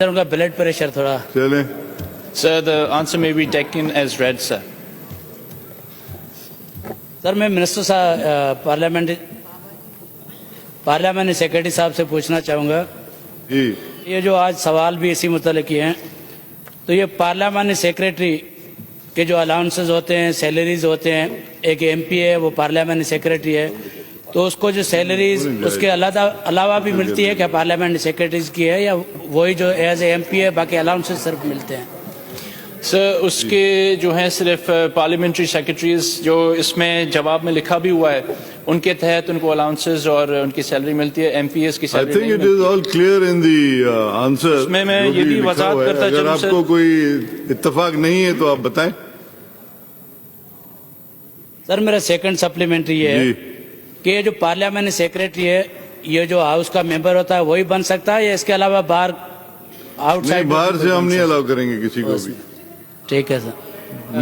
Sir उनका blood pressure थोड़ा चले Sir, the answer may be taken as read, sir. Sir मैं minister साहब पार्लियामेंट सेक्रेटरी साहब से पूछना चाहूँगा जी ये जो आज सवाल भी इसी मुतल्लिक़ किए हैं तो ये पार्लियामेंट सेक्रेटरी के जो अलाउंसेस होते हैं सैलरीज होते हैं एक एमपी है वो पार्लियामेंट सेक्रेटरी है तो उसको जो सैलरीज उसके अलावा भी मिलती है क्या पार्लियामेंट सेक्रेटरीज की है या वही जो एज एमपी है बाकी अलाउंसेस सिर्फ मिलते हैं सर उसके जो हैं सिर्फ पार्लियामेंट्री सेक्रेटरीज जो इसमें जवाब में लिखा भी हुआ है उनके तहत उनको अलाउंसेस और उनकी सैलरी मिलती है एमपीएस की I salary think it is all clear in the answer उसमें मैं ये भी वजाहत करता अगर चलूं आपको सर कोई इत्तेफाक नहीं है तो आप बताएं सर मेरा सेकंड सप्लीमेंट्री ये है जी कि ये जो पार्लियामेंट सेक्रेटरी है ये जो हाउस का मेंबर होता है वही बन सकता है या इसके अलावा बाहर नहीं आउटसाइड बाहर से हम नहीं अलाउ करेंगे किसी को भी ठीक है सर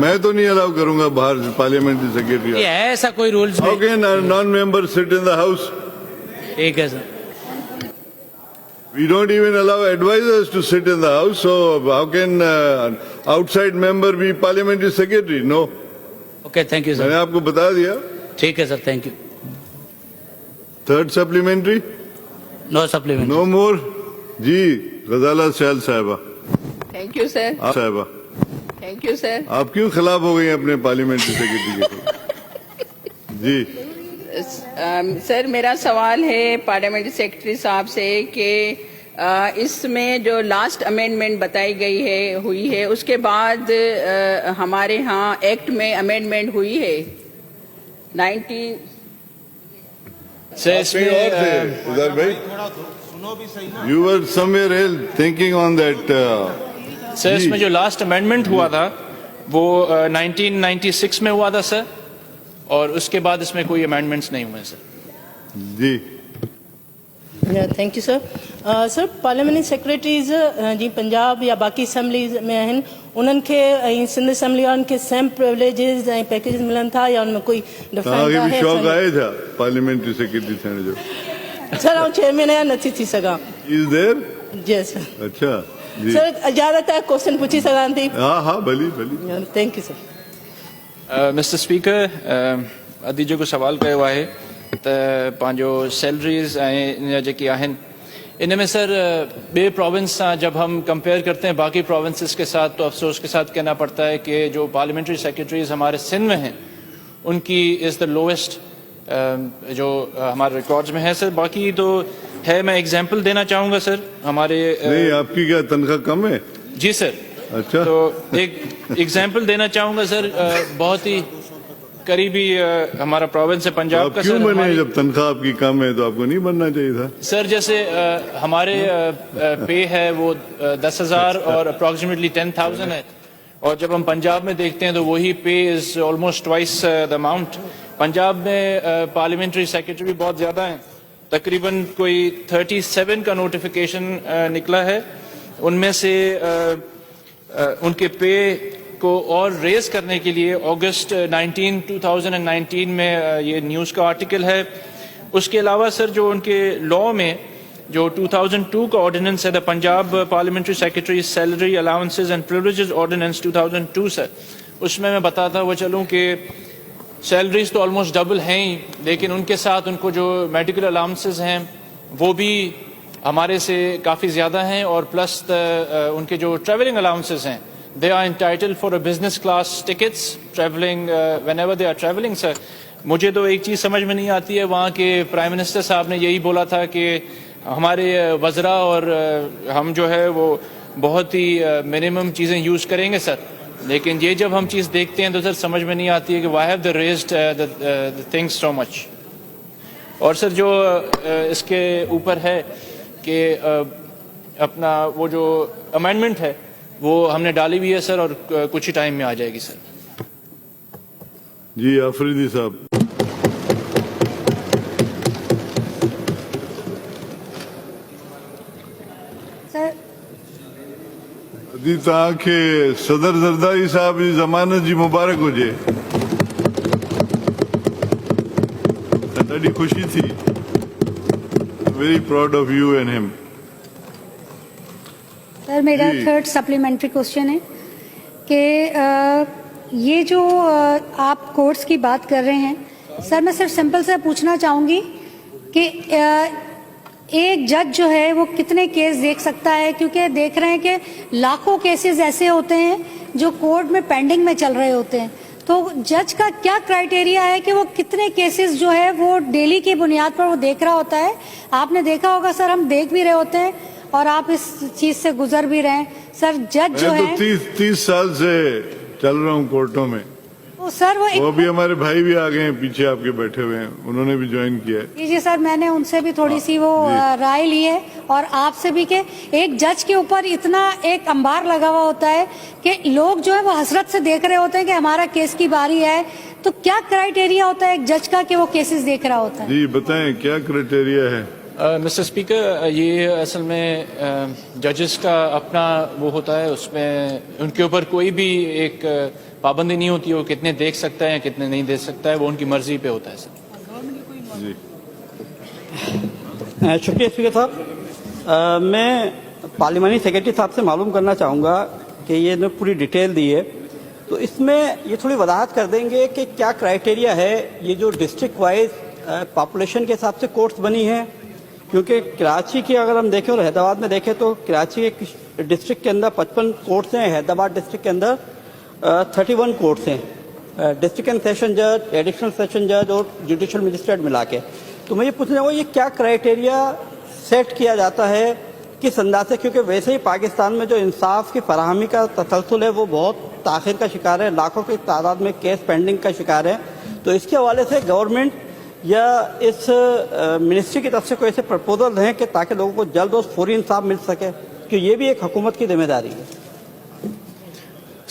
मैं तो नहीं अलाउ करूंगा बाहर से पार्लियामेंट्री सेक्रेटरी ये है ऐसा कोई rules how can non member sit in the house ठीक है sir We don't even allow advisors to sit in the house, so how can outside member be parliamentary secretary? No. Okay thank you मैंने sir आपको बता दिया. ठीक है sir thank you Third supplementary? No supplement No more. जी गजाला सैल साहिबा. Thank you sir साहिबा thank you sir आप क्यों खिलाफ हो गई अपने पार्लियामेंट्री सेक्रेटरी के? जी सर मेरा सवाल है पार्लियामेंट्री सेक्रेटरी साहब से कि इसमें जो लास्ट अमेंडमेंट बताई गई है हुई है उसके बाद हमारे यहाँ एक्ट में अमेंडमेंट हुई है 90 सर कहीं और थे इसमें उधर भाई. You were somewhere else thinking on that. Sir इसमें जो लास्ट अमेंडमेंट हुआ था वो 1996 में हुआ था सर और उसके बाद इसमें कोई अमेंडमेंट्स नहीं हुए sir ji thank you sir sir parliamentary secretaries ji Punjab या बाक़ी असैम्बलीज़ में आहिनि उन्हनि खे ऐं सिंध असैम्बली वारनि खे सेम प्रिविलेजिस ऐं पैकेजिस मिलनि था या उनमें कोई तव्हांखे डिफरेंट बि आहे शौक़ु आहे छा पार्लियामेंट्री सेक्रेटरी थियण जो? सर आउं चेयरमैन आहियां नथी थी सघां इज देयर? जी सर अच्छा जी सर इजाज़त आहे क्वेश्चन पुछी सघां थी हा हा भली भली. Thank you sir mister speaker अदी जेको सवाल कयो आहे त पंहिंजो सैलरीज़ ऐं जेकी आहिनि इन में सर बे प्रोविंस सां जब हम कंपेयर करते हैं बाकी प्रोविंसेस के साथ तो अफसोस के साथ कहना पड़ता है कि जो पार्लियामेंट्री सेक्रेटरीज हमारे सिंध में हैं उनकी इज़ द लोएस्ट जो हमारे रिकॉर्ड्स में है सर. बाकी तो है मैं एग्जांपल देना चाहूँगा सर हमारे नहीं आपकी क्या तनख्वाह कम है? जी सर. अच्छा तो एक एग्जांपल देना चाहूँगा सर बहुत ही करीबी हमारा प्रोविंस है पंजाब आप का क्यों सर. बने? हमारी- जब तनख्वाह आपकी कम है तो आपको नहीं बनना चाहिए था. सर जैसे हमारे पे है वो 10,000 और अप्रॉक्सीमेटली 10,000 है और जब हम पंजाब में देखते हैं तो वही पे is almost twice the amount. Punjab में पार्लियामेंट्री सेक्रेटरी बहुत ज़्यादा हैं तकरीबन कोई 37 का नोटिफिकेशन निकला है उनमें से उनके पे को और रेज करने के लिए अगस्त 2019 में ये न्यूज़ का आर्टिकल है. उसके अलावा सर जो उनके लॉ में जो 2002 का ऑर्डिनेंस है the Punjab parliamentary secretary salary allowances and privileges ordinance 2002 sir उसमें मैं बताता हुआ चलूँ कि सैलरीज तो ऑलमोस्ट डबल हैं ही लेकिन उनके साथ उनको जो मेडिकल अलाउंसेस हैं वो भी हमारे से काफ़ी ज़्यादा हैं और प्लस उनके जो ट्रैवलिंग अलाउंसेस हैं they are entitled for a business class tickets traveling whenever they are traveling sir. मुझे तो एक चीज़ समझ में नहीं आती है वहाँ के प्राइम मिनिस्टर साहब ने यही बोला था कि हमारे वज़रा और हम जो है वो बहुत ही मिनिमम चीज़ें यूज़ करेंगे सर लेकिन ये जब हम चीज़ देखते हैं तो सर समझ में नहीं आती है कि why have they raised the things so much. और सर जो इसके ऊपर है कि अपना वो जो अमेंडमेंट है वो हमने डाली हुई है सर और कुछ ही टाइम में आ जाएगी सर. जी आफरीदी साहब. सर अदी तव्हांखे सदर ज़रदारी साहब जी ज़मानत जी मुबारक हुजे. ॾाढी ख़ुशी थी. Very proud of you and him. Sir میرا جی۔ تھرڈ سپلیمنٹری کوشچن ہے کہ یہ جو آپ کورٹس کی بات کر رہے ہیں سر، میں صرف سمپل سے پوچھنا چاہوں گی کہ ایک جج جو ہے وہ کتنے کیس دیکھ سکتا ہے، کیونکہ دیکھ رہے ہیں کہ لاکھوں کیسز ایسے ہوتے ہیں جو کورٹ میں پینڈنگ میں چل رہے ہوتے ہیں، تو جج کا کیا کرائٹیریا ہے کہ وہ کتنے کیسز جو ہے وہ ڈیلی کی بنیاد پر وہ دیکھ رہا ہوتا ہے؟ آپ نے دیکھا ہوگا سر، ہم دیکھ بھی رہے ہوتے ہیں اور آپ اس چیز سے گزر بھی رہے ہیں سر۔ جج جو میں ہے تو 30 سال سے چل رہا ہوں کورٹوں میں، وہ سر وہ بھی ہمارے بھائی بھی آ گئے ہیں پیچھے آپ کے بیٹھے ہوئے ہیں، انہوں نے بھی جوائن کیا ہے۔ جی سر، میں نے ان سے بھی تھوڑی سی وہ رائے لی ہے اور آپ سے بھی کہ ایک جج کے اوپر اتنا ایک انبار لگا ہوا ہوتا ہے کہ لوگ جو ہے وہ حسرت سے دیکھ رہے ہوتے ہیں کہ ہمارا کیس کی باری ہے، تو کیا کرائٹیریا ہوتا ہے ایک جج کا کہ وہ کیسز دیکھ رہا ہوتا ہے؟ جی بتائیں کیا کرائٹیریا ہے؟ مسٹر اسپیکر، یہ اصل میں ججز کا اپنا وہ ہوتا ہے، اس میں ان کے اوپر کوئی بھی ایک پابندی نہیں ہوتی ہے، وہ کتنے دیکھ سکتا ہے کتنے نہیں دیکھ سکتا ہے، وہ ان کی مرضی پہ ہوتا ہے سر۔ جی شکریہ اسپیکر صاحب، میں پارلیمانی سیکرٹری صاحب سے معلوم کرنا چاہوں گا کہ یہ نے پوری ڈیٹیل دی ہے، تو اس میں یہ تھوڑی وضاحت کر دیں گے کہ کیا کرائٹیریا ہے یہ جو ڈسٹرکٹ وائز پاپولیشن کے حساب سے کورٹس بنی ہیں، کیونکہ کراچی کی اگر ہم دیکھیں اور حیدرآباد میں دیکھیں تو کراچی کے ڈسٹرکٹ کے اندر 55 کورٹس ہیں، حیدرآباد ڈسٹرکٹ کے اندر 31 کورٹس ہیں، ڈسٹرکٹ اینڈ سیشن جج، ایڈیشنل سیشن جج اور جوڈیشل مجسٹریٹ ملا کے۔ تو میں یہ پوچھنا چاہوں گا یہ کیا کرائٹیریا سیٹ کیا جاتا ہے کس انداز سے، کیونکہ ویسے ہی پاکستان میں جو انصاف کی فراہمی کا تسلسل ہے وہ بہت تاخیر کا شکار ہے، لاکھوں کی تعداد میں کیس پینڈنگ کا شکار ہے، تو اس کے حوالے سے گورنمنٹ یا اس منسٹری کی طرف سے کوئی ایسے پرپوزل ہیں کہ تاکہ لوگوں کو جلد و فوری انصاف مل سکے، کہ یہ بھی ایک حکومت کی ذمہ داری ہے؟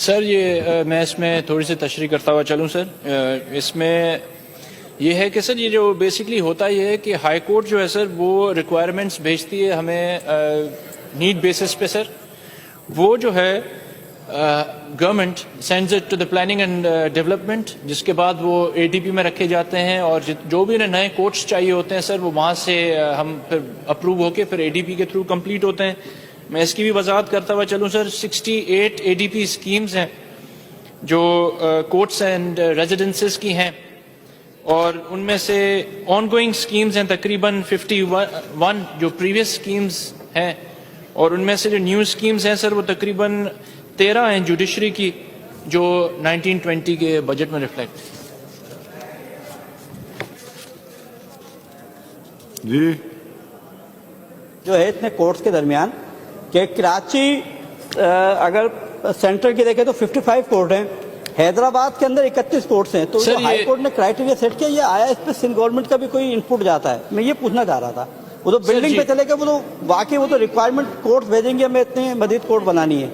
سر یہ میں اس میں تھوڑی سی تشریح کرتا ہوا چلوں سر، اس میں یہ ہے کہ سر یہ جو بیسکلی ہوتا یہ ہے کہ ہائی کورٹ جو ہے سر وہ ریکوائرمنٹس بھیجتی ہے ہمیں نیڈ بیسس پہ سر، وہ جو ہے government sends it to the planning and development, جس کے بعد وہ اے ڈی پی میں رکھے جاتے ہیں، اور جو بھی انہیں نئے کوٹس چاہیے ہوتے ہیں سر وہ وہاں سے ہم پھر اپروو ہو کے پھر اے ڈی پی کے تھرو کمپلیٹ ہوتے ہیں۔ میں اس کی بھی وضاحت کرتا ہوا چلوں سر، 68 اے ڈی پی اسکیمز ہیں جو کورٹس اینڈ ریزیڈنسز کی ہیں، اور ان میں سے آن گوئنگ اسکیمز ہیں تقریباً 51 جو پریویس اسکیمز ہیں، اور ان میں سے جو نیو اسکیمز ہیں سر وہ تقریباً 13 ہیں جوڈیشری کی جو 1920 کے بجٹ میں ریفلیکٹ۔ جی جو ہے اتنے کورٹس کے درمیان کہ کراچی اگر سینٹر کی دیکھیں تو 55 کورٹ ہیں، حیدرآباد کے اندر 31 کورٹس ہیں، تو ہائی کورٹ نے کرائٹیریا سیٹ کیا، یہ آیا اس پہ سندھ گورنمنٹ کا بھی کوئی انپٹ جاتا ہے؟ میں یہ پوچھنا چاہ رہا تھا، وہ تو بلڈنگ پہ چلے گئے، وہ تو واقعی وہ تو ریکوائرمنٹ کورٹ بھیجیں گے ہمیں اتنے مزید کورٹ بنانی ہے،